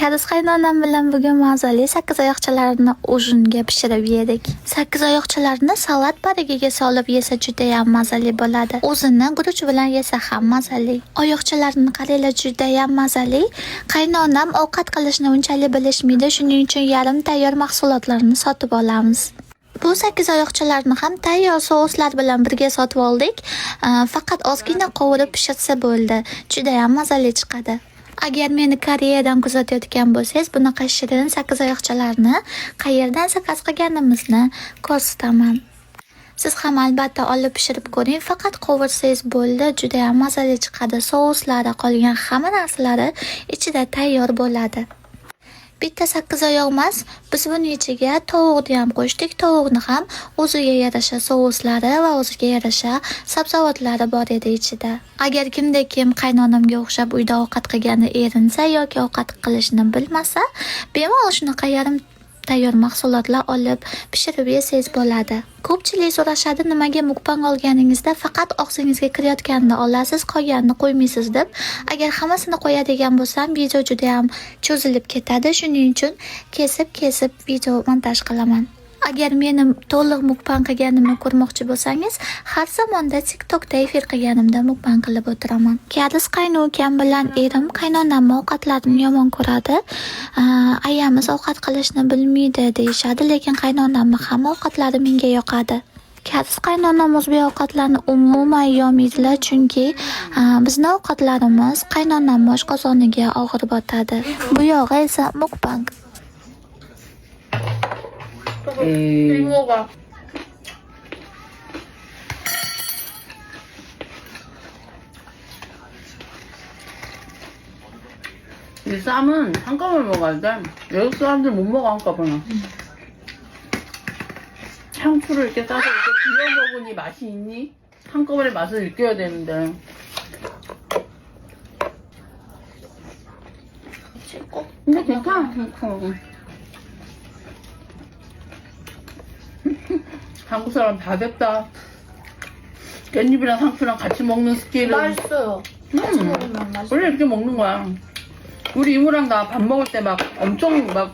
Kariz qaynonam bilan bugun mazali sakkizoyoqchalarni ujunga pishirib yedik. Sakkizoyoqchalarni salat barigiga solib yesa juda ham mazali bo'ladi. O'zini guruch bilan yesa ham mazali. Oyoqchalarni qaranglar, juda ham mazali. Qaynonam ovqat qilishni unchalik bilishmaydi, shuning uchun yarim tayyor mahsulotlarni sotib olamiz. Bu sakkizoyoqchalarni ham tayyor souslar bilan birga sotib oldik. Faqat ozgina qovurib pishirsa bo'ldi. Juda ham mazali chiqadi. Agar meni Koreyadan kuzatayotgan bo'lsangiz, bunaqa shirin sakkizoyoqchalarni qayerdan zakaz qilganimizni ko'rsataman. Siz ham albatta olib pishirib ko'ring, faqat qovursangiz bo'ldi, juda ham mazali chiqadi. Souslari, qolgan hamma narsalari ichida tayyor bo'ladi. Bitta sakkizoyoq emas, biz buni ichiga tovuqni ham qo'shdik. Tovuqni ham o'ziga yarasha souslari va o'ziga yarasha sabzavotlari bor edi ichida. Agar kim qaynonamga o'xshab uyda ovqat qilgani erinsa yoki ovqat qilishni bilmasa, bemalol shunaqa yarim tayyor mahsulotlar olib pishirib yesangiz bo'ladi. Ko'pchilik so'rashadi, nimaga mukbang olganingizda faqat og'zingizga kirayotganini olasiz, qolganini qo'ymaysiz deb. Agar hammasini qo'yadigan bo'lsam, video juda ham cho'zilib ketadi. Shuning uchun kesib video montaj qilaman. Agar meni to'liq mukbang qilganimni ko'rmoqchi bo'lsangiz, har zamonda TikTokda efir qilganimda mukbang qilib o'tiraman. Kariz qaynukam bilan erim qaynonam ovqatlarni yomon ko'radi. Ayamiz ovqat qilishni bilmaydi deyishadi, lekin qaynonamning hamma ovqatlari menga yoqadi. Kariz qaynonam o'zbek ovqatlarini umuman yemaydilar, chunki bizning ovqatlarimiz qaynonam oshqozoniga og'ir botadi. Bu yog'i esa mukbang. 이모가 이 쌈은 한꺼번에 먹어야 돼. 외국 사람들 못 먹어 한꺼번에. 상추를 이렇게 싸서 이렇게 비벼 먹으니 맛이 있니? 한꺼번에 맛을 느껴야 되는데. 근데 괜찮아. 한국 사람 다 됐다. 깻잎이랑 상추랑 같이 먹는 스킬은 맛있어요. 같이 먹으면 맛있어요. 원래 이렇게 먹는 거야. 우리 이모랑 나 밥 먹을 때 막 엄청 막